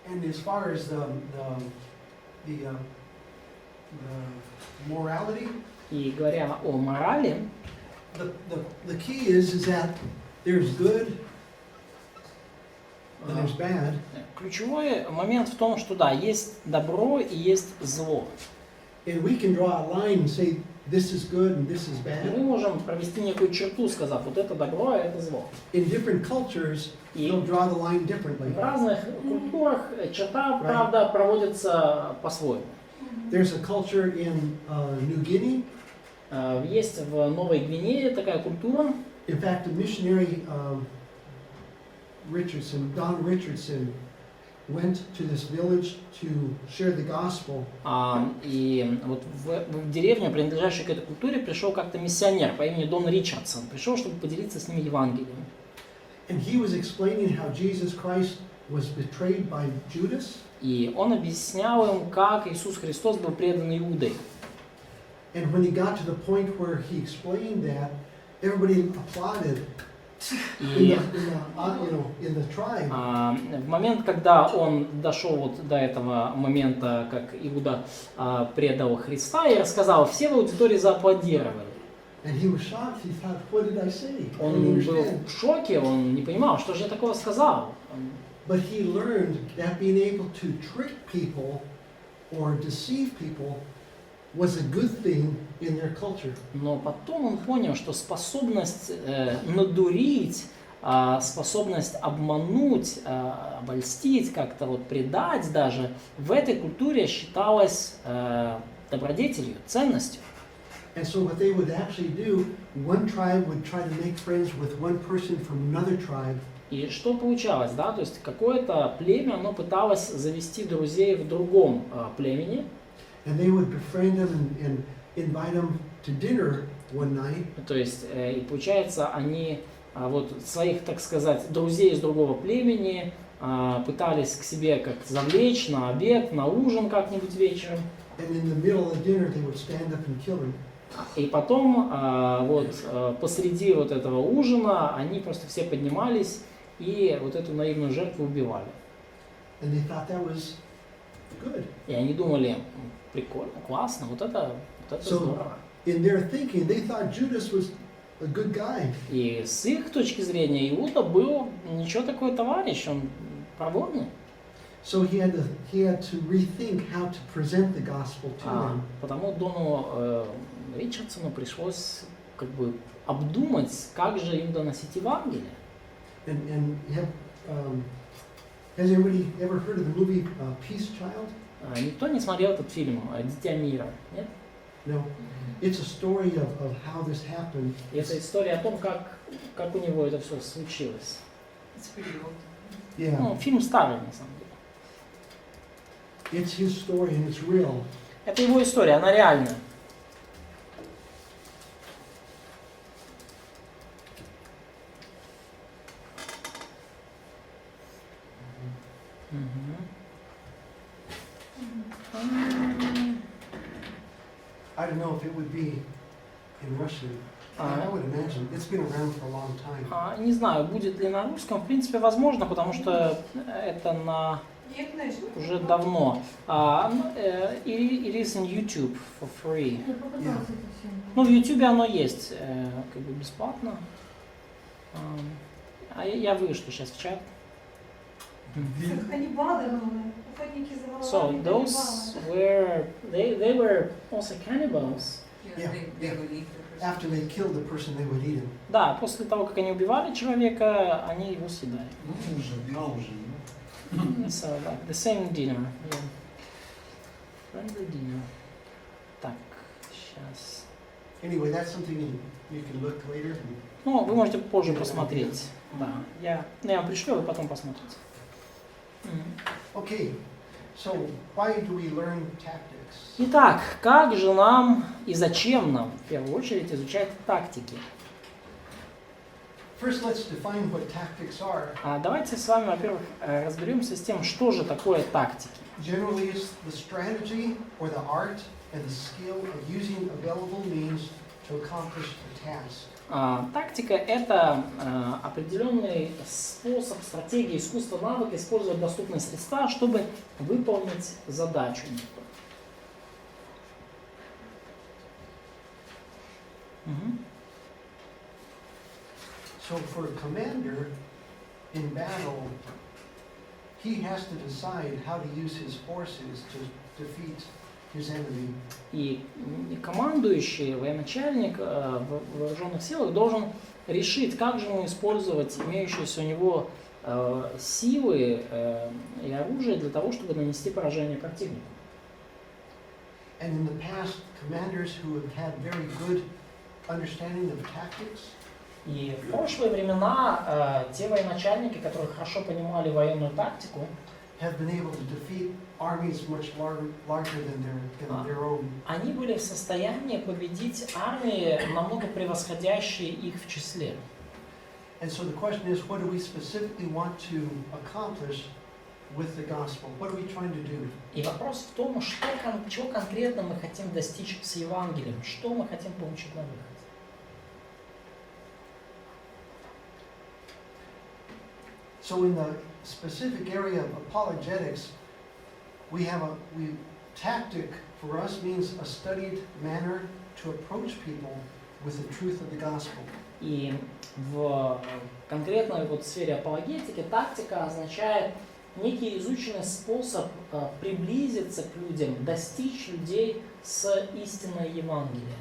And as far as the morality, И говоря о морали, the key is that there's good and there's bad. ключевой момент в том, что да, есть добро и есть зло. And we can draw a line and say this is good and this is И bad. мы можем провести некую черту, сказав, вот это добро, а это зло. In different cultures, they'll draw the line differently. В разных культурах черта, правда, проводится по-своему. There's a culture in New Guinea. Есть в Новой Гвинее такая культура. In fact, the missionary Don Richardson, went to this village to share the gospel. И вот в деревню, принадлежащую к этой культуре, пришел как-то миссионер по имени Дон Ричардсон. Пришел, чтобы поделиться с ними Евангелием. And he was explaining how Jesus Christ was betrayed by Judas. И он объяснял им, как Иисус Христос был предан Иудой. And when he got to the point where he explained that, everybody applauded. In the tribe. В момент, когда он дошел вот до этого момента, как Иуда предал Христа и рассказал, все в аудитории зааплодировали. And he was shocked. He thought, "What did I say?" Он был в шоке, он не понимал, что же я такого сказал. But he learned that being able to trick people or deceive people was a good thing in their culture. Но потом он понял, что способность надурить, способность обмануть, обольстить, как-то вот предать даже, в этой культуре считалась добродетелью, ценностью. And so what they would actually do, one tribe would try to make friends with one person from another tribe. И что получалось, да? То есть какое-то племя, оно пыталось завести друзей в другом племени. And they would befriend them and invite them to dinner one night. То есть, и получается, они вот своих, так сказать, друзей из другого племени пытались к себе как завлечь на обед, на ужин как-нибудь вечером. And in the middle of dinner, they would stand up and kill him. И потом вот посреди вот этого ужина они просто все поднимались и вот эту наивную жертву убивали. And they thought that was good. И они думали, прикольно, классно, вот это здорово. In their thinking, they thought Judas was a good guy. И с их точки зрения Иуда был ничего такой товарищ, он проворный. So he had to rethink how to present the gospel to them. Потому Дону Ричардсону пришлось как бы обдумать, как же им доносить Евангелие. And has anybody ever heard of the movie Peace Child? Никто не смотрел этот фильм «Дитя мира», нет? No. It's a story of how this happened. Это история о том, как у него это все случилось. Yeah. Ну, фильм старый, на самом деле. It's his story and it's real. Это его история, она реальная. I don't know if it would be in Russian. I would imagine. It's been around for a long time. Не знаю, будет ли на русском. В принципе, возможно, потому что это уже давно. It is in YouTube for free. Yeah. Ну, в YouTube оно есть, как бы бесплатно. Я вышлю сейчас в чат. So those were they were also cannibals. Yeah. After they killed the person, they would eat him. Да, после того, как они убивали человека, они его съедали. So like the same dinner. Yeah. Friendly dinner. Так, сейчас. Anyway, that's something you can look later. Ну, вы можете позже посмотреть. Да, я вам пришлю, вы потом посмотрите. Okay, so why do we learn tactics? Итак, как же нам и зачем нам в первую очередь изучать тактики? First, let's define what tactics are. Давайте с вами, во-первых, разберемся с тем, что же такое тактики. Generally, it's the strategy or the art and the skill of using available means to accomplish a task. Тактика – это определенный способ, стратегия, искусство, навык использовать доступные средства, чтобы выполнить задачу. So for a commander in battle, he has to decide how to use his forces to defeat his enemy. И командующий, военачальник в вооруженных силах должен решить, как же ему использовать имеющиеся у него силы и оружие для того, чтобы нанести поражение противнику. And in the past, commanders who have had very good understanding of tactics И в прошлые времена те военачальники, которые хорошо понимали военную тактику, have been able to defeat armies much larger than their own. Они были в состоянии победить армии, намного превосходящие их в числе. And so the question is, what do we specifically want to accomplish with the gospel? What are we trying to do? И вопрос в том, чего конкретно мы хотим достичь с Евангелием, что мы хотим получить на выход. So in the specific area of apologetics, tactic for us means a studied manner to approach people with the truth of the gospel. И в конкретной сфере апологетики тактика означает некий изученный способ приблизиться к людям, достичь людей с истинной Евангелия.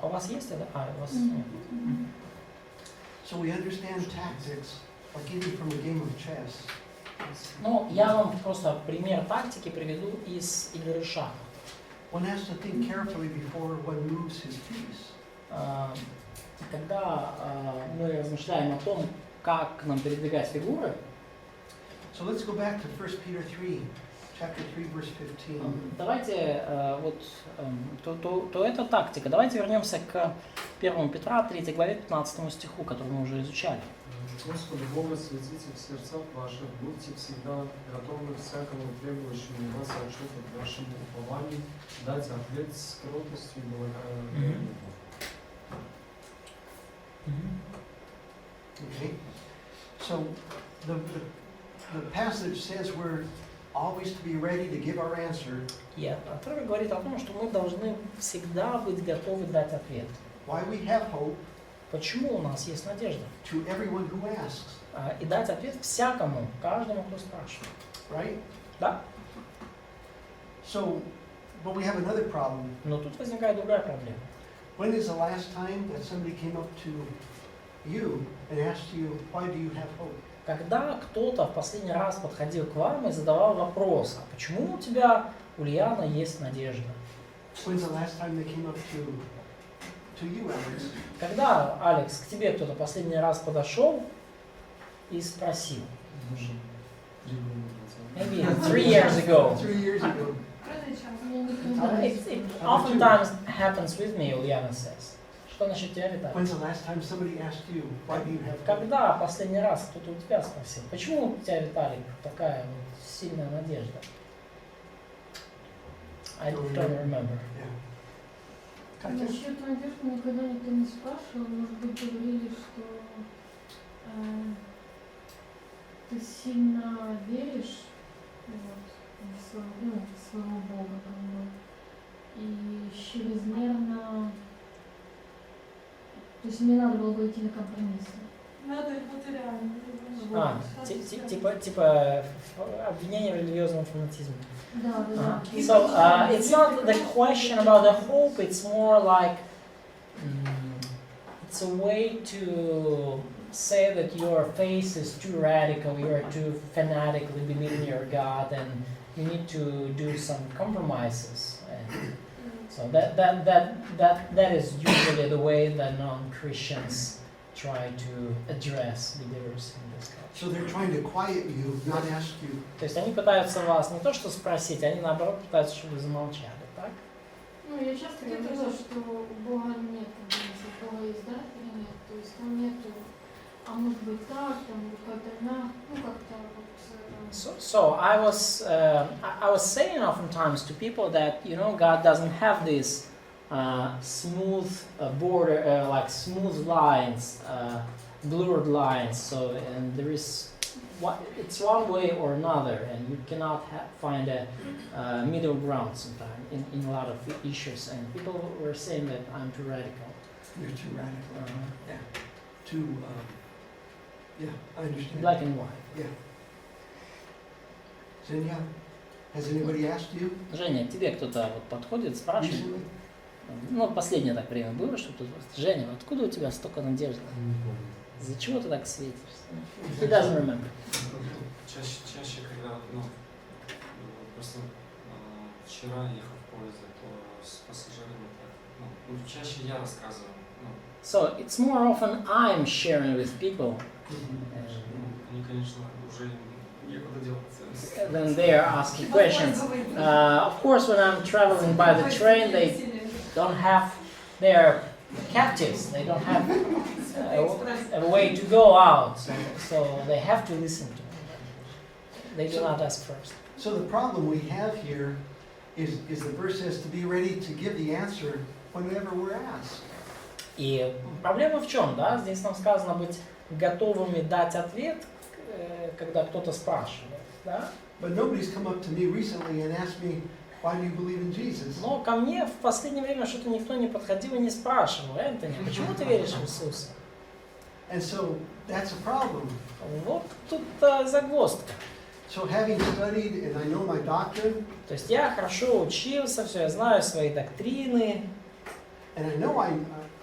А у вас есть это? У вас нет. So we understand tactics, like even from a game of chess. Ну, я вам просто пример тактики приведу из игры шахмат. One has to think carefully before one moves his piece. Когда мы размышляем о том, как нам передвигать фигуры, So let's go back to 1 Peter 3, chapter 3, verse 15. давайте, то это тактика. Давайте вернемся к 1 Петра 3 главе 15 стиху, который мы уже изучали. Господу Бога светите в сердцах ваших, будьте всегда готовы к всякому требующему вас отчету к вашему упованию, дать ответ с кротостью и благодарностью. Okay. So the passage says we're always to be ready to give our answer. И отрывок говорит о том, что мы должны всегда быть готовы дать ответ. Why we have hope. Почему у нас есть надежда? To everyone who asks. И дать ответ всякому, каждому, кто спрашивает. Right? Да? So, but we have another problem. Но тут возникает другая проблема. When is the last time that somebody came up to you and asked you, why do you have hope? Когда кто-то в последний раз подходил к вам и задавал вопрос, а почему у тебя, Ульяна, есть надежда? When's the last time they came up to you, Alex? Когда, Алекс, к тебе кто-то последний раз подошел и спросил? Maybe 3 years ago. 3 years ago. It oftentimes happens with me, Ульяна says. Что насчет тебя, Виталий? When's the last time somebody asked you, why do you have hope? Когда последний раз кто-то у тебя спросил, почему у тебя, Виталий, такая сильная надежда? I don't remember. Насчет надежды никогда никто не спрашивал. Может быть, говорили, что ты сильно веришь в своего Бога, и чрезмерно. То есть мне надо было бы идти на компромиссы. Надо быть реальным. Типа обвинение в религиозном фанатизме. Да, да. So it's not the question about the hope, it's more like it's a way to say that your faith is too radical, you are too fanatically believing in your God and you need to do some compromises. So that is usually the way that non-Christians try to address believers in this culture. So they're trying to quiet you, not ask you. То есть они пытаются вас не то что спросить, они наоборот пытаются, чтобы вы замолчали, так? Ну, я часто говорила, что у Бога нет, у Бога есть, да, или нет? То есть там нету, а может быть так, там как-то ну как-то вот... So I was saying oftentimes to people that God doesn't have this smooth border, like smooth lines, blurred lines. So and there is it's one way or another, and you cannot find a middle ground sometimes in a lot of issues. And people were saying that I'm too radical. You're too radical. Yeah. Too. Yeah, I understand. Black and white. Yeah. Zenya, has anybody asked you Женя, к тебе кто-то вот подходит, спрашивает? recently? Ну, последнее так время было, что тут Женя, откуда у тебя столько надежды? Не помню. За чего ты так светишься? He doesn't remember. Чаще, когда, просто вчера ехал в поезде, то с пассажирами так, чаще я рассказываю. So it's more often I'm sharing with people Они, конечно, уже некуда делаться. than they are asking questions. Of course, when I'm traveling by the train, they don't have their captives. They don't have a way to go out, so they have to listen to me. They do not ask first. So the problem we have here is the verse says to be ready to give the answer whenever we're asked. И проблема в чем, да? Здесь нам сказано быть готовыми дать ответ, когда кто-то спрашивает, да? But nobody's come up to me recently and asked me, why do you believe in Jesus? Но ко мне в последнее время что-то никто не подходил и не спрашивал: Энтони, почему ты веришь в Иисуса? And so that's a problem. Вот тут загвоздка. So having studied and I know my doctrine, То есть я хорошо учился, все, я знаю свои доктрины. and I know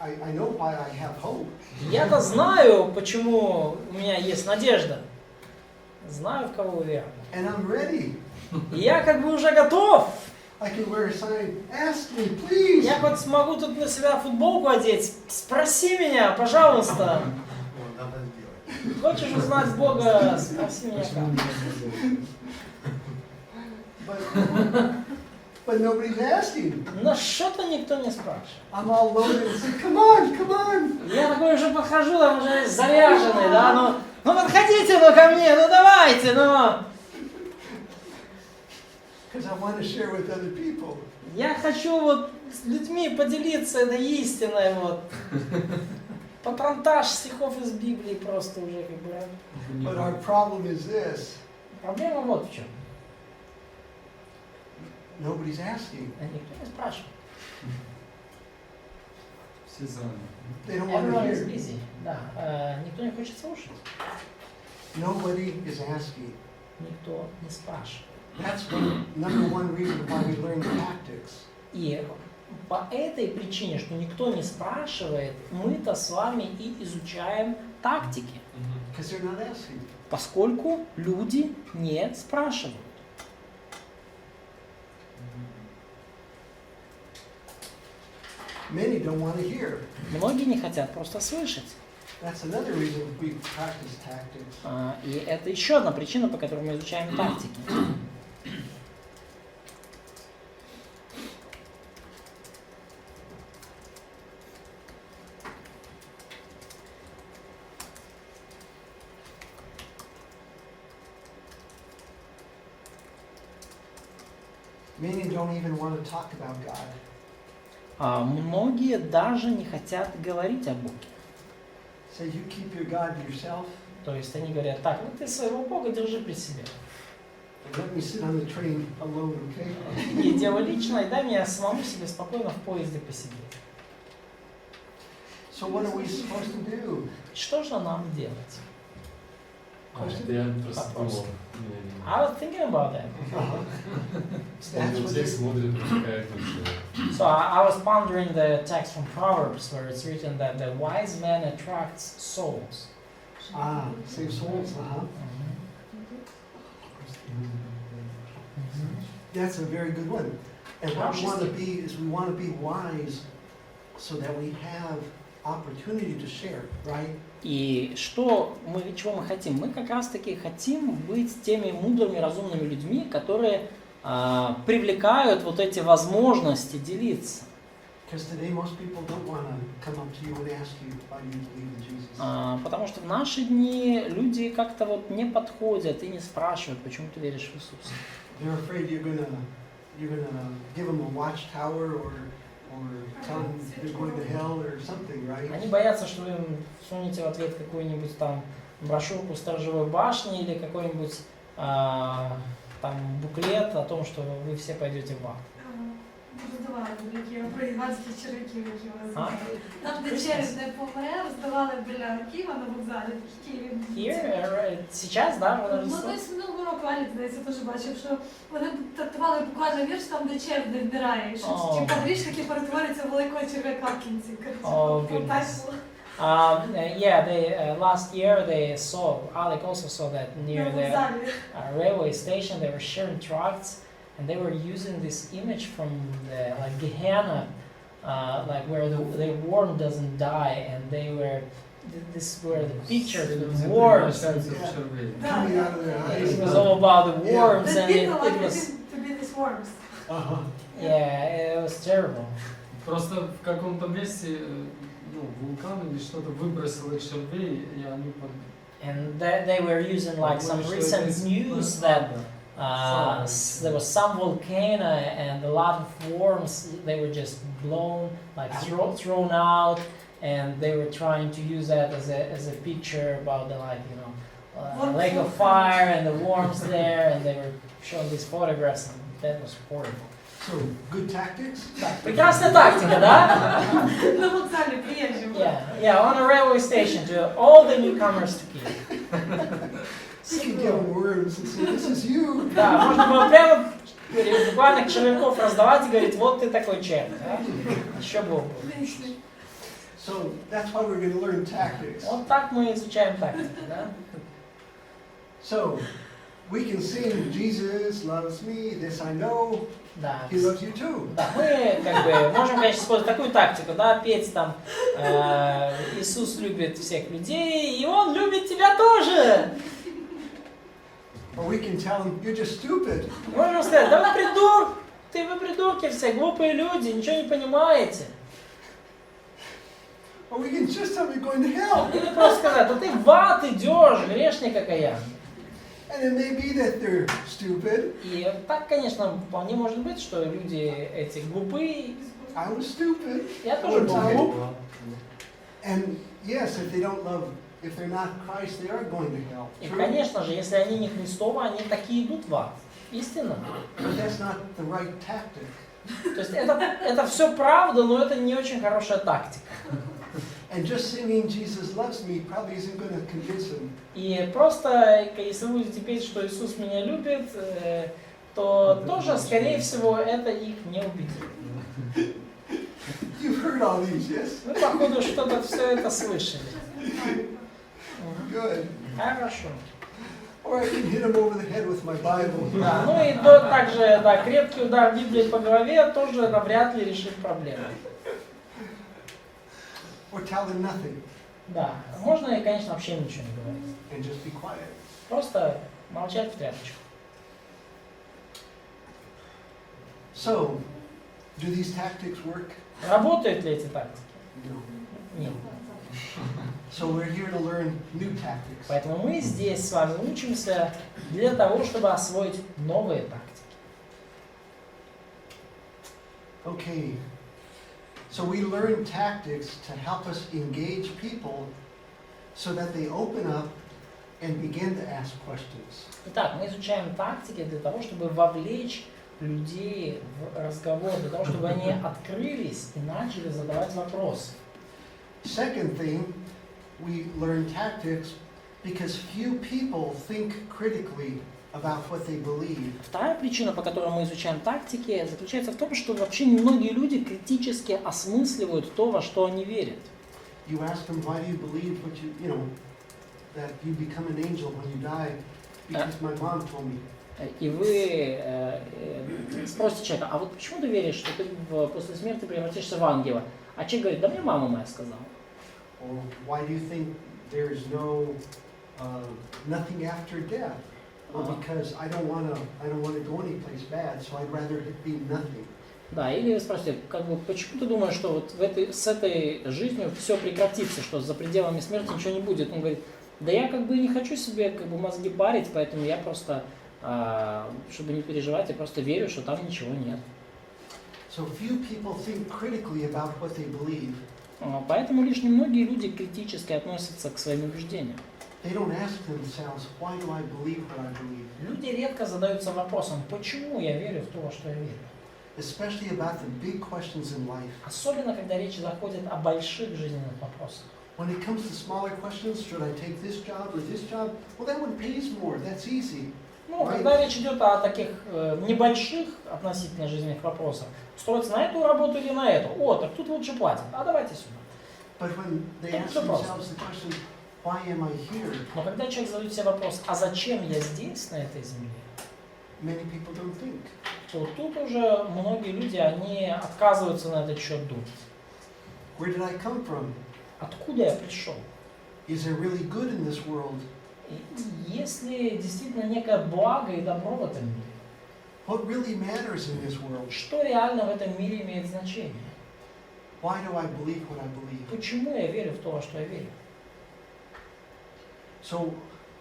I know why I have hope. Я-то знаю, почему у меня есть надежда. Знаю, в кого уверовал. And I'm ready. И я как бы уже готов. I can wear a sign, ask me, please. Я вот смогу тут на себя футболку одеть. Спроси меня, пожалуйста. Надо сделать. Хочешь узнать Бога, спроси меня как. But nobody's asking. Но что-то никто не спрашивает. I'm all loaded and say, come on. Я такой уже подхожу, там уже заряженный, да, ну подходите, ко мне, давайте, Because I want to share with other people. Я хочу вот с людьми поделиться этой истиной, вот. Патронтаж стихов из Библии просто уже как бы. But our problem is this. Проблема вот в чем. Nobody's asking. Никто не спрашивает. Все заняты. They don't want to Everyone is hear. busy. Да, никто не хочет слушать. Nobody is asking. Никто не спрашивает. That's number one reason why we learn tactics. И по этой причине, что никто не спрашивает, мы-то с вами и изучаем тактики. Because they're not asking. Поскольку люди не спрашивают. Many don't want to hear. Многие не хотят просто слышать. That's another reason we practice tactics. И это еще одна причина, по которой мы изучаем тактики. Many don't even want to talk about God. Многие даже не хотят говорить о Боге. So you keep your God to yourself. То есть они говорят: так, ты своего Бога держи при себе. Let me sit on the train alone, okay? И дело личное, и дай мне самому себе спокойно в поезде посидеть. So what are we supposed to do? Что же нам делать? Я просто Вопрос. думал. I was thinking about that. That's Он what всех this, смотрит, привлекает лучше. So I was pondering the text from Proverbs where it's written that the wise man attracts souls. save souls, That's a very good one. And what we want to be is we want to be wise so that we have opportunity to share, right? И чего мы хотим? Мы как раз-таки хотим быть теми мудрыми, разумными людьми, которые привлекают вот эти возможности делиться. Because today most people don't want to come up to you and ask you why do you believe in Jesus. Потому что в наши дни люди как-то вот не подходят и не спрашивают, почему ты веришь в Иисуса. They're afraid you're gonna give them a watchtower or tell them they're going to hell or something, right? Они боятся, что вы им сунете в ответ какую-нибудь там брошюрку сторожевой башни или какой-нибудь там буклет о том, что вы все пойдете в ад. Роздавали біля українських черв'яків, які вас А? знали. Там, де через не помре, роздавали біля Києва на вокзалі, в Києві. Сейчас, да? Ну, десь минулого року, Алі, здається, теж бачив, що вони трактували буквально вірш там, де черв не вмирає, що ті грішники перетворюються в великого черв'яка в кінці. Last year they saw, Alec also saw that near the railway station they were sharing tracts and they were using this image from the Gehenna, like where the worm doesn't die, and they were this were the pictures with worms. Coming out of their eyes. It was all about the worms, and it was it was terrible. Просто в каком-то месте вулкан или что-то выбросило червей, и они And they were using like some recent news that there was some volcano and a lot of worms, they were just blown, like thrown out, and they were trying to use that as a picture about the lake of fire and the worms there, and they were showing these photographs, and that was horrible. So, good tactics? Прекрасная тактика, да? На вокзалі приїжджу. Yeah, on a railway station to all the newcomers to Kiev. You can give them worms and say, this is you. Да, можно было прямо буквально червяков раздавать и говорить, вот ты такой червь, да? Еще был. So, that's why we're going to learn tactics. Вот так мы изучаем тактику, да? So, we can sing, Jesus loves me, this I know, Да. he loves you too. Да, мы как бы можем, конечно, использовать такую тактику, да, петь там Иисус любит всех людей, и Он любит тебя тоже. Or we can tell him, you're just stupid. Можем сказать, да вы придурки все, глупые люди, ничего не понимаете. Or we can just tell him you're going to hell. Или просто сказать, да ты в ад идешь, грешник окаянный. And it may be that they're stupid. И так, конечно, вполне может быть, что люди эти глупые. I was stupid. Я тоже был глуп. And yes, if they're not Christ, they are going to hell. И, конечно же, если они не Христовы, они такие идут в ад. Истинно. But that's not the right tactic. То есть это все правда, но это не очень хорошая тактика. And just singing Jesus loves me probably isn't going to convince them. И просто, если вы будете петь, что Иисус меня любит, то тоже, скорее всего, это их не убедит. You've heard all these, yes? Вы, походу, что-то все это слышали. Good. Хорошо. Or I can hit him over the head with my Bible. Да, ну и также, да, крепкий удар Библии по голове тоже навряд ли решит проблему. Or tell them nothing. Да, можно и, конечно, вообще ничего не говорить. And just be quiet. Просто молчать в тряпочку. So, do these tactics work? Работают ли эти тактики? No. Нет. So we're here to learn new tactics. Поэтому мы здесь с вами учимся для того, чтобы освоить новые тактики. Okay. So we learn tactics to help us engage people so that they open up and begin to ask questions. Итак, мы изучаем тактики для того, чтобы вовлечь людей в разговор, для того, чтобы они открылись и начали задавать вопросы. Second thing, we learn tactics because few people think critically about what they believe. Вторая причина, по которой мы изучаем тактики, заключается в том, что вообще немногие люди критически осмысливают то, во что они верят. You ask them, why do you believe what that you become an angel when you die? Because my mom told me. и вы спросите человека, а вот почему ты веришь, что ты после смерти превратишься в ангела? А человек говорит, да мне мама моя сказала. Or why do you think there's nothing after death? Well, because I don't want to go anyplace bad, so I'd rather it be nothing. Да, или вы спросите, почему ты думаешь, что вот с этой жизнью все прекратится, что за пределами смерти ничего не будет? Он говорит, да я не хочу себе мозги парить, поэтому я просто, чтобы не переживать, я просто верю, что там ничего нет. So few people think critically about what they believe. Поэтому лишь немногие люди критически относятся к своим убеждениям. They don't ask themselves, why do I believe what I believe? Люди редко задаются вопросом, почему я верю в то, во что я верю. Especially about the big questions in life. Особенно, когда речь заходит о больших жизненных вопросах. When it comes to smaller questions, should I take this job or this job? Well, that one pays more. That's easy. Когда речь идет о таких небольших относительно жизненных вопросах, устроиться на эту работу или на эту? Так тут лучше платят. А давайте сюда. But when they ask themselves the question, why am I here? Но когда человек задает себе вопрос, а зачем я здесь, на этой земле? Many people don't think. То тут уже многие люди, они отказываются на этот счет думать. Where did I come from? Откуда я пришел? Is there really good in this world? Есть ли действительно некое благо и добро в этом мире? What really matters in this world? Что реально в этом мире имеет значение? Why do I believe what I believe? Почему я верю в то, во что я верю? So,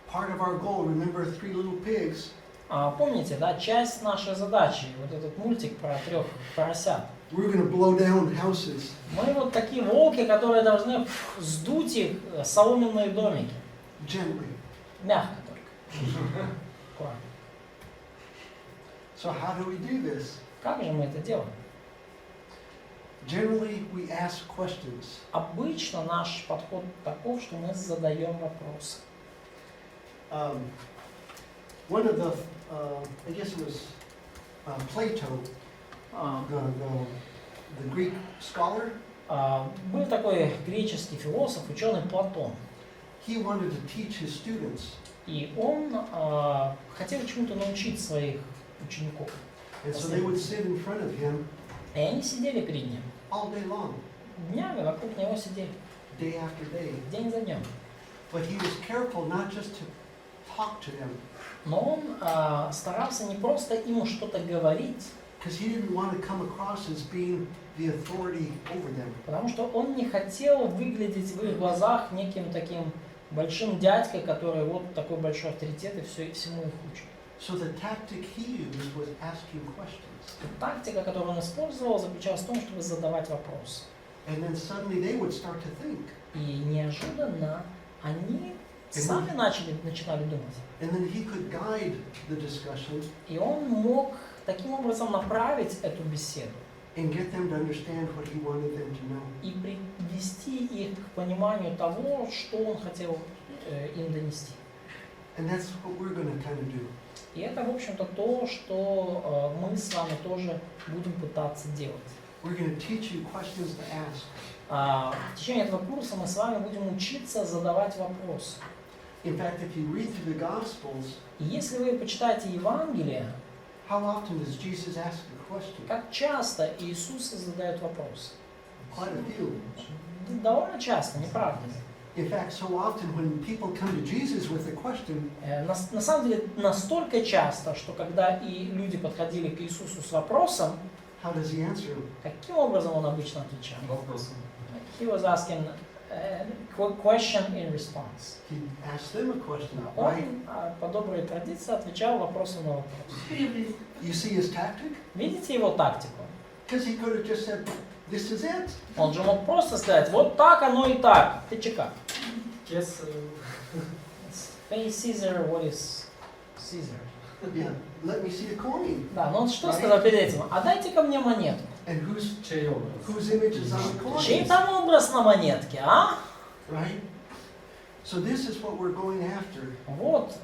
part of our goal, remember 3 little pigs? Помните, да, часть нашей задачи, вот этот мультик про 3 поросят. We're going to blow down houses. Мы вот такие волки, которые должны сдуть их соломенные домики. Gently. Мягко только. Аккуратно. So how do we do this? Как же мы это делаем? Generally, we ask questions. Обычно наш подход таков, что мы задаем вопросы. One of the, I guess it was Plato, the Greek scholar. Был такой греческий философ, ученый Платон. He wanted to teach his students. И он хотел чему-то научить своих учеников. And so they would sit in front of him И они сидели перед ним. all day long, Днями вокруг него сидели. day after day. День за днем. But he was careful not just to talk to them, Но он старался не просто им что-то говорить, because he didn't want to come across as being the authority over them. потому что он не хотел выглядеть в их глазах неким таким большим дядькой, который вот такой большой авторитет и всему их учит. So the tactic he used was asking questions. Тактика, которую он использовал, заключалась в том, чтобы задавать вопросы. And then suddenly they would start to think. И неожиданно они сами начинали думать. And then he could guide the discussion И он мог таким образом направить эту беседу and get them to understand what he wanted them to know. и привести их к пониманию того, что он хотел им донести. And that's what we're going to kind of do. И это, в общем-то, то, что мы с вами тоже будем пытаться делать. We're going to teach you questions to ask. В течение этого курса мы с вами будем учиться задавать вопросы. In fact, if you read through the Gospels, И если вы почитаете Евангелие, how often does Jesus ask a question? как часто Иисус задает вопросы? Quite a few. Довольно часто, не правда ли? In fact, so often when people come to Jesus with a question, На самом деле, настолько часто, что когда и люди подходили к Иисусу с вопросом, how does he answer them? каким образом он обычно отвечал? Вопросом. He was asking question in response. He asked them a question, Он right? по доброй традиции отвечал вопросом на вопрос. You see his tactic? Видите его тактику? Because he could have just said, this is it. Он же мог просто сказать, вот так оно и так. Ты чека. Yes, Pay Caesar what is Caesar. Yeah, let me see a coin. Да, но он что сказал перед этим? А дайте-ка мне монету. And чей образ? whose image is on the Чей coin? там образ на монетке, а? Right? So this is what we're going after.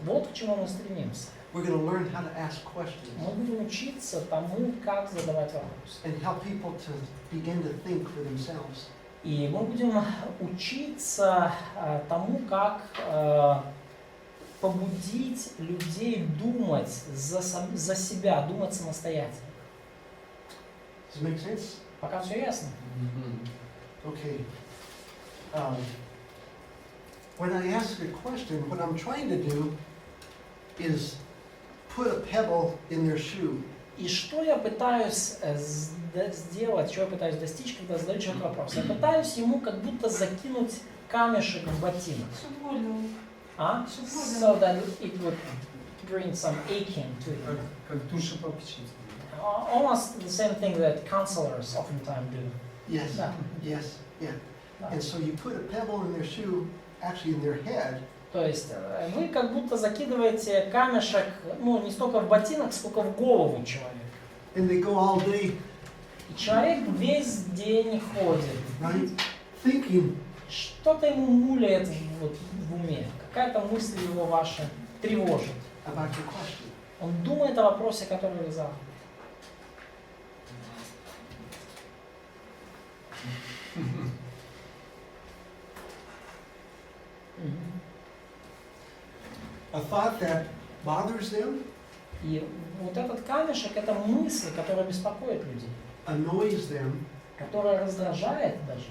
Вот к чему мы стремимся. We're going to learn how to ask questions Мы будем учиться тому, как задавать вопросы. and help people to begin to think for themselves. И мы будем учиться тому, как побудить людей думать за себя, думать самостоятельно. Does it make sense? Пока все ясно? Okay. When I ask a question, what I'm trying to do is put a pebble in their shoe. И что я пытаюсь сделать, что я пытаюсь достичь, когда задаю человеку вопрос? Я пытаюсь ему как будто закинуть камешек в ботинок. Щоб больно. А? Щоб So больно. that it would bring some aching to it. Как душепопечитель. Almost the same thing that counselors oftentimes do. Yes. Да. Yes. Yeah. Да. And so you put a pebble in their shoe, actually in their head, То есть вы как будто закидываете камешек, ну, не столько в ботинок, сколько в голову человека. and they go all day, И человек весь день ходит. right, thinking, Что-то ему муляет вот в уме. Какая-то мысль его ваша тревожит. about your question. Он думает о вопросе, который вы задали. A thought that bothers them, И вот этот камешек – это мысль, которая беспокоит людей, annoys them, которая раздражает даже.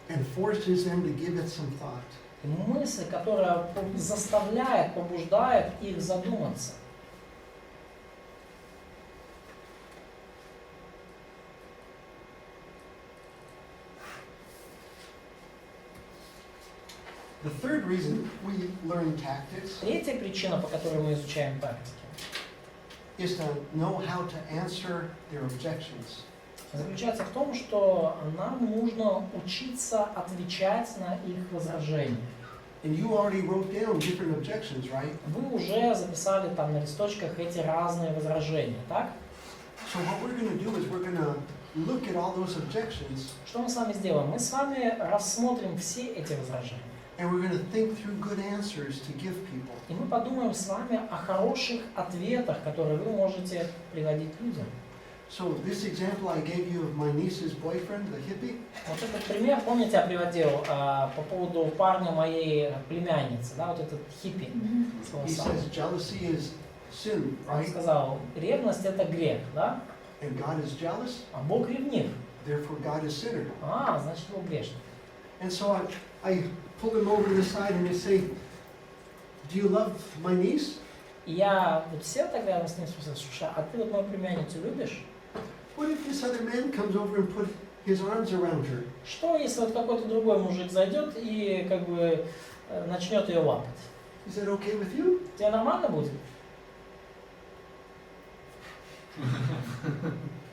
and forces them to give it some thought. И мысль, которая заставляет, побуждает их задуматься. The third reason we learn tactics Третья причина, по которой мы изучаем тактики, is to know how to answer their objections. заключается в том, что нам нужно учиться отвечать на их возражения. And you already wrote down different objections, right? Вы уже записали там на листочках эти разные возражения, так? So what we're going to do is we're going to look at all those objections Что мы с вами сделаем? Мы с вами рассмотрим все эти возражения. and we're going to think through good answers to give people. И мы подумаем с вами о хороших ответах, которые вы можете приводить людям. So this example I gave you of my niece's boyfriend, the hippie, Вот этот пример, помните, я приводил по поводу парня моей племянницы, да, вот этот хиппи. he says jealousy is sin, Он right? сказал, ревность это грех, да? And God is jealous, А Бог ревнив. therefore God is sinner. А, значит, Бог грешник. And so I pull him over to the side and I say, do you love my niece? И я вот сел тогда рядом с ним и спросил, слушай, а ты вот мою племянницу любишь? What if this other man comes over and put his arms around her? Что, если вот какой-то другой мужик зайдет и как бы начнет ее лапать? Is that okay with you? Тебе нормально будет?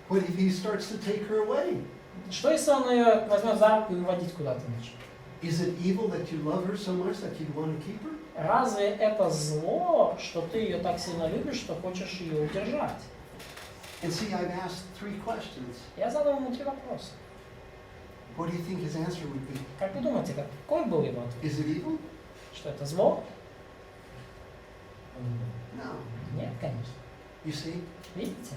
What if he starts to take her away? Что, если он ее возьмет за руку и уводить куда-то начнет? Is it evil that you love her so much that you'd want to keep her? Разве это зло, что ты ее так сильно любишь, что хочешь ее удержать? And see, I've asked 3 questions. Я задал ему 3 вопроса. What do you think his answer would be? Как вы думаете, какой был его ответ? Is it evil? Что это зло? No. Нет, конечно. You see? Видите?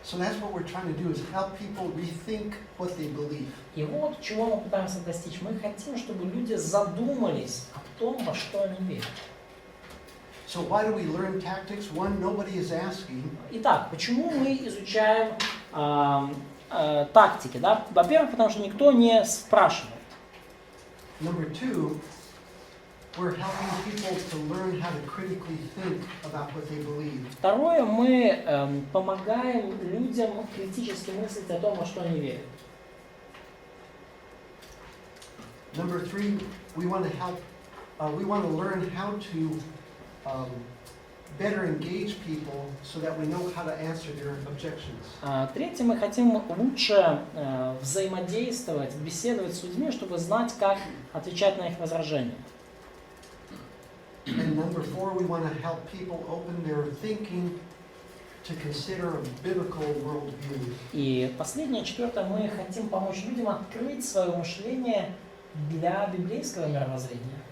So that's what we're trying to do, is help people rethink what they believe. И вот чего мы пытаемся достичь. Мы хотим, чтобы люди задумались о том, во что они верят. So why do we learn tactics? One, nobody is asking. Итак, почему мы изучаем тактики? Да? Во-первых, потому что никто не спрашивает. Number 2, we're helping people to learn how to critically think about what they believe. Второе, мы помогаем людям критически мыслить о том, во что они верят. Number 3, we want to help, we want to learn how to better engage people so that we know how to answer their objections. Третье, мы хотим лучше взаимодействовать, беседовать с людьми, чтобы знать, как отвечать на их возражения. And number 4, we want to help people open their thinking to consider a biblical worldview. И последнее, четвертое, мы хотим помочь людям открыть свое мышление для библейского мировоззрения.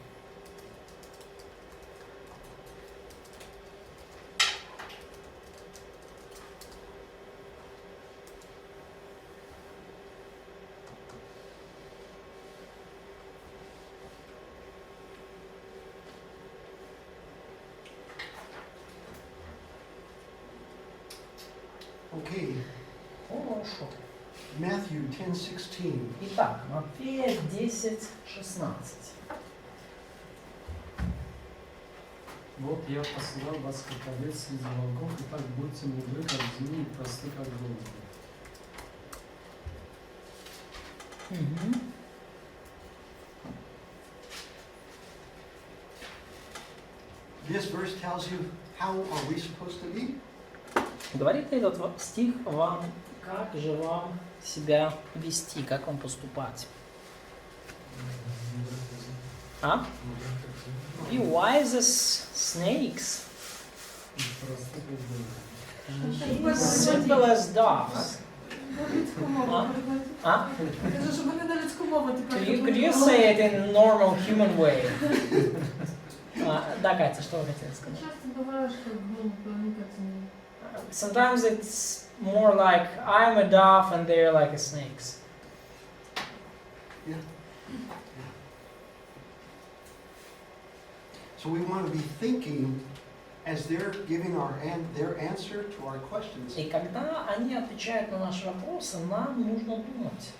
Okay, Хорошо. Matthew 10:16. Итак, Матфея 10:16. Вот я посылал вас как овец среди волков, и так будьте мудры, как змеи, и просты, как голуби. Мгм. This verse tells you how are we supposed to be? Говорит ли этот стих вам, как же вам себя вести, как вам поступать? А? Be wise as snakes, И просты, как голуби. simple as doves. На людську мову. А? Кажу, щоб вони на людську мову тепер. Could you say it in normal human way? Да, Катя, что вы хотели сказать? Часто бываешь как глупые, ну как змеи. Sometimes it's more like I'm a dove and they're like a snakes. Yeah. So we want to be thinking as they're giving their answer to our questions, И когда они отвечают на наши вопросы, нам нужно думать.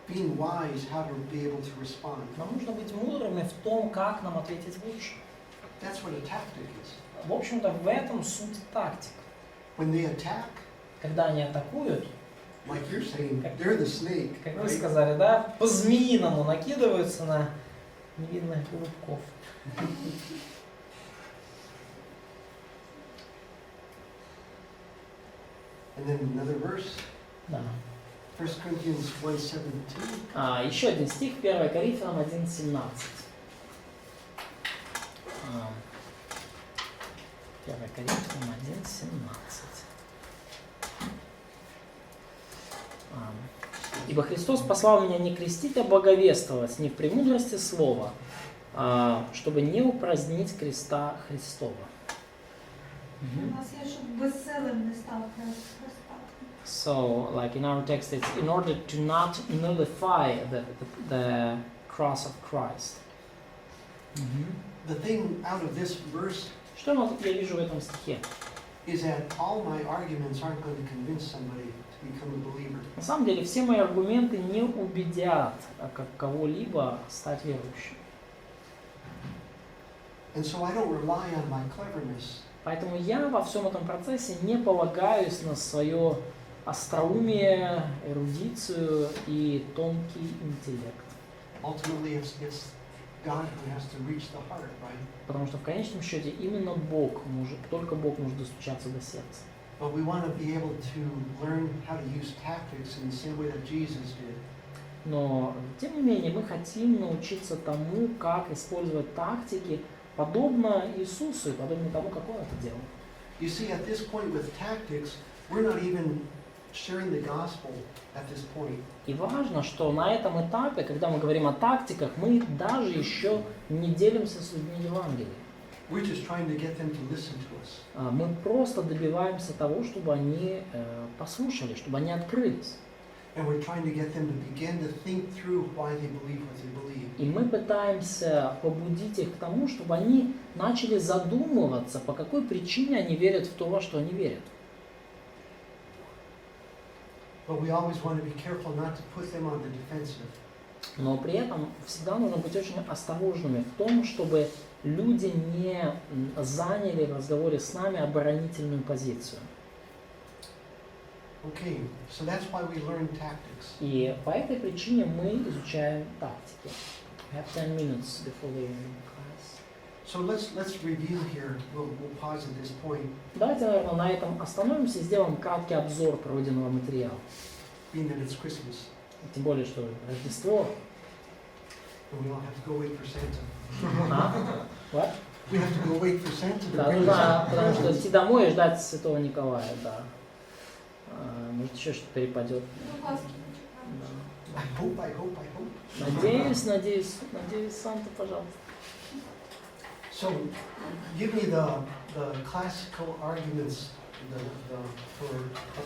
being wise how to be able to respond. Нам нужно быть мудрыми в том, как нам ответить лучше. That's what a tactic is. В общем-то, в этом суть тактик. When they attack, Когда они атакуют, like you're saying, they're the snake. как вы right? сказали, да, по-змеиному накидываются на невинных голубков. And then another verse, Да. 1 Corinthians 1:17. Еще один стих, 1 Коринфянам 1:17. 1 Коринфянам 1:17. Ибо Христос послал меня не крестить, а благовествовать, не в премудрости слова, чтобы не упразднить креста Христова. У нас є, щоб безсилим не став Христа. So, like in our text, it's in order to not nullify the cross of Christ. The thing out of this verse Что я вижу в этом стихе? is that all my arguments aren't going to convince somebody to become a believer. На самом деле, все мои аргументы не убедят кого-либо стать верующим. And so I don't rely on my cleverness. Поэтому я во всем этом процессе не полагаюсь на свое остроумие, эрудицию и тонкий интеллект. Ultimately, it's God who has to reach the heart, right? Потому что в конечном счете именно Бог может, только Бог может достучаться до сердца. But we want to be able to learn how to use tactics in the same way that Jesus did. Но, тем не менее, мы хотим научиться тому, как использовать тактики, подобно Иисусу и подобно тому, как Он это делал. You see, at this point with tactics, we're not even sharing the gospel at this point. И важно, что на этом этапе, когда мы говорим о тактиках, мы даже еще не делимся с людьми Евангелием. We're just trying to get them to listen to us. Мы просто добиваемся того, чтобы они послушали, чтобы они открылись. And we're trying to get them to begin to think through why they believe what they believe. И мы пытаемся побудить их к тому, чтобы они начали задумываться, по какой причине они верят в то, во что они верят. But we always want to be careful not to put them on the defensive. Но при этом всегда нужно быть очень осторожными в том, чтобы люди не заняли в разговоре с нами оборонительную позицию. Okay, so that's why we learn tactics. И по этой причине мы изучаем тактики. We have 10 minutes before the end of class. So let's review here. We'll pause at this point. Давайте, наверное, на этом остановимся и сделаем краткий обзор пройденного материала. Being that it's Christmas, Тем более, что Рождество. and we all have to go wait for Santa. What? We have to go wait for Santa to Да, bring us нужно, out. потому что идти домой и ждать Святого Николая, да. Может, еще что-то перепадет. Ну, ласки. Да. I hope. Надеюсь, Санта, пожалуйста. So, give me the classical arguments for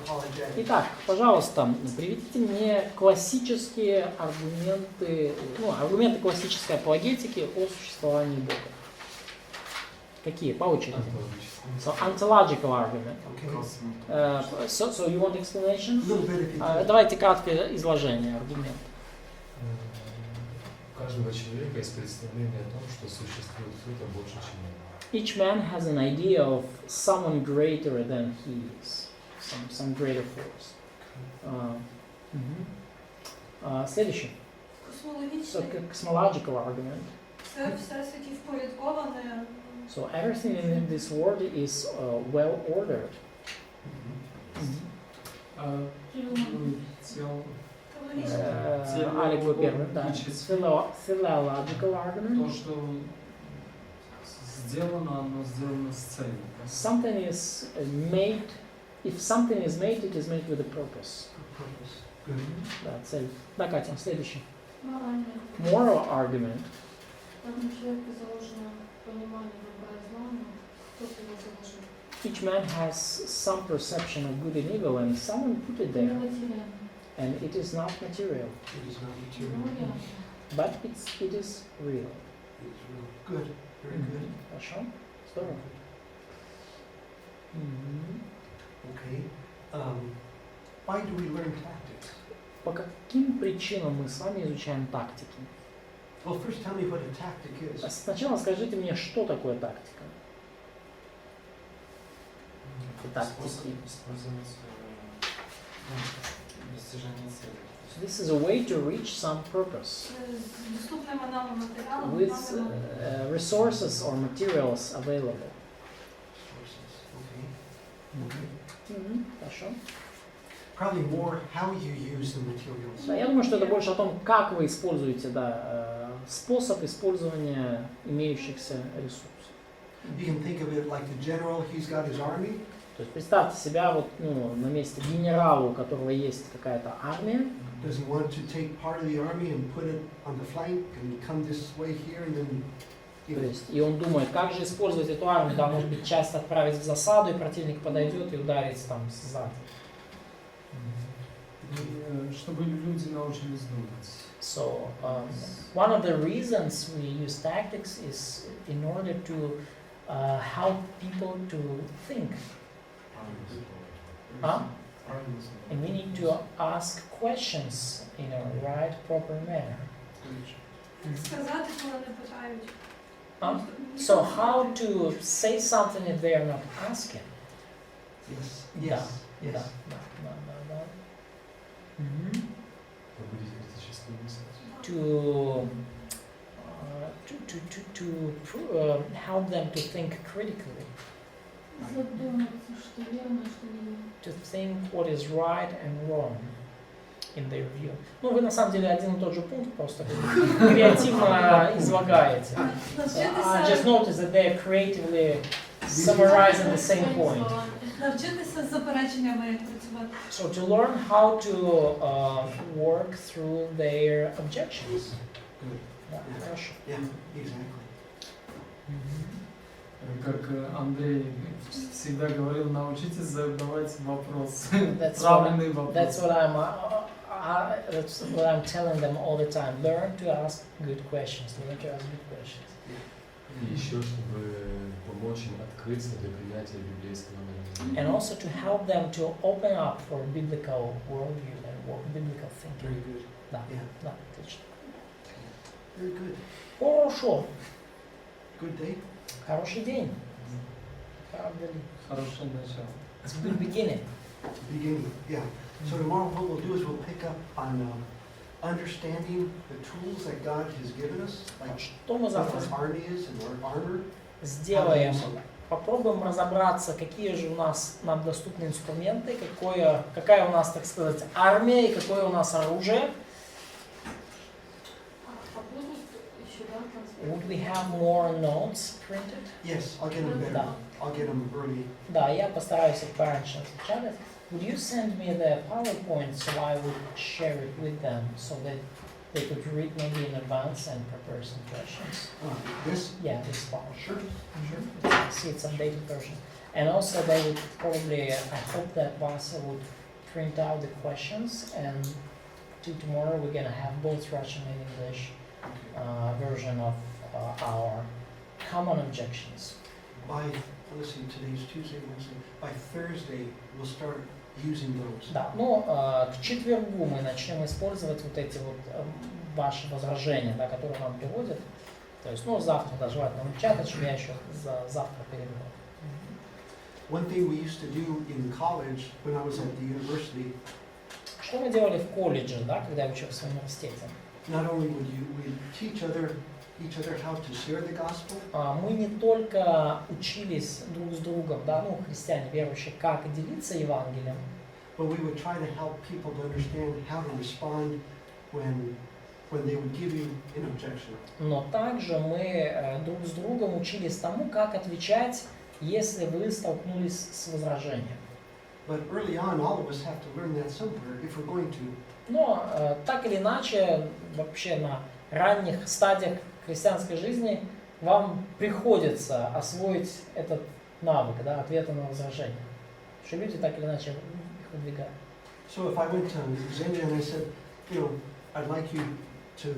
apologetics. Итак, пожалуйста, приведите мне классические аргументы, аргументы классической апологетики о существовании Бога. Какие? По очереди. Антологический. So, ontological argument. Okay. So you want explanation? A little bit if you could. Давайте краткое изложение аргумента. У каждого человека есть представление о том, что существует кто-то больше, чем он. Each man has an idea of someone greater than he is, some greater force. Следующий. So, Космологічний. cosmological argument. Це всесвіті впорядковане. So everything in this world is well ordered. Алик, вы первый, да. Philological argument. То, что сделано, оно сделано с целью. Something is made, if something is made, it is made with a purpose. Purpose. Good. Да, цель. Да, Катя, следующий. Моральный. Moral argument. Там у человека заложено понимание добра и зла, но кто-то его заложил. Each man has some perception of good and evil, and someone put it there, Нематериально. and it is not material, It is not Ну, material. реально. but it is real. It is real. Good. Very good. Хорошо? Здорово. Мгм. Okay. Why do we learn tactics? По каким причинам мы с вами изучаем тактики? Well, first tell me what a tactic is. Сначала скажите мне, что такое тактика? Способ использовать достижение цели. So this is a way to reach some purpose З доступними нам матеріалами. with правильно? resources or materials available. Sources. Okay. Мгм. Хорошо. Probably more how you use the materials. Да, я думаю, что это больше о том, как вы используете, способ использования имеющихся ресурсов. You can think of it like the general, he's got his army. То есть представьте себя вот, на месте генерала, у которого есть какая-то армия. Does he want to take part of the army and put it on the flank and come this way here and then, you То know, есть, и он думает, как же использовать эту армию, да, может быть, часть отправить в засаду, и противник подойдет и ударит там сзади. Чтобы люди научились думать. So, one of the reasons we use tactics is in order to help people to think. Huh? And we need to ask questions in a right, proper manner. Сказати, коли не питають. So how to say something if they are not asking? yes, Да, yes, yes. да. Мгм. Побудить критическую мысль. To help them to think critically, Задуматься, что верно, что неверно. to think what is right and wrong in their view. Ну, вы на самом деле один и тот же пункт просто креативно излагаете. I just noticed that they are creatively summarizing the same point. Навчитися з запереченнями працювати. So to learn how to work through their objections. Good. Да, хорошо. Yeah, exactly. Как Андрей всегда говорил, научитесь задавать вопросы. That's Правильный what, вопрос. that's what I'm telling them all the time. Learn to ask good questions. Learn to ask good questions. И еще, чтобы помочь им открыться для принятия библейского мировоззрения. And also to help them to open up for biblical worldview and biblical thinking. Very good. Да, Yeah. да, отлично. Very good. Хорошо. Good day. Хороший день. Правда ли? Хорошее начало. It's a good beginning. Beginning. Yeah. So tomorrow what we'll do is we'll pick up on understanding the tools that God has given us, like Что мы what завтра our army is and our armor. сделаем? Попробуем разобраться, какие же у нас нам доступны инструменты, какая у нас, так сказать, армия и какое у нас оружие. А будут еще, да, Would we have more notes printed? Yes, I'll get them better. Да. I'll get them early. Да, я постараюсь их пораньше распечатать. Would you send me the PowerPoint so I would share it with them so that they could read maybe in advance and prepare some questions? This? Yeah, this file. Sure. I see it's updated version. And also they would probably, I hope that Vasa would print out the questions, and tomorrow we're gonna have both Russian and English version of our common objections. by, let's see, today's Tuesday, Wednesday, by Thursday, we'll start using those. Да, но к четвергу мы начнем использовать вот эти вот ваши возражения, да, которые нам приводят. То есть, ну, завтра даже желательно напечатать, чтобы я еще завтра перевел. One thing we used to do in college, when I was at the university, Что мы делали в колледже, да, когда я учился в университете? not only would we teach each other how to share the gospel, Мы не только учились друг с другом, да, ну, христиане, верующие, как делиться Евангелием, but we would try to help people to understand how to respond when they would give you an objection. но также мы друг с другом учились тому, как отвечать, если вы столкнулись с возражением. But early on, all of us have to learn that somewhere if we're going to. Но так или иначе, вообще на ранних стадиях христианской жизни вам приходится освоить этот навык, да, ответа на возражение. Что люди так или иначе их выдвигают. So if I went to Xenia and I said, you know, I'd like you to,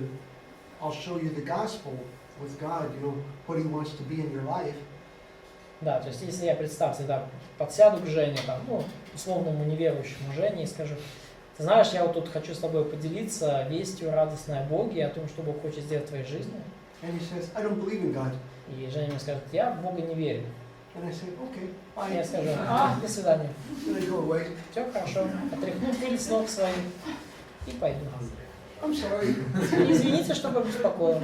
I'll show you the gospel with God, you know, what He wants to be in your life. Да, то есть если я, представьте, да, подсяду к Жене, там, ну, условному неверующему Жене и скажу, ты знаешь, я вот тут хочу с тобой поделиться вестью радостной о Боге, о том, что Бог хочет сделать в твоей жизни. And he says, I don't believe in God. И Женя мне скажет, я в Бога не верю. And I say, okay, И я bye. скажу, до свидания. And I go away. Все хорошо, отряхну пыль с ног своих и пойду. I'm sorry. Извините, что побеспокоил.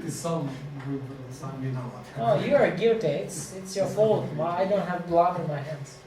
Ты сам выбрал, сам виноват. Oh, you are guilty. It's your fault. I don't have blood in my hands.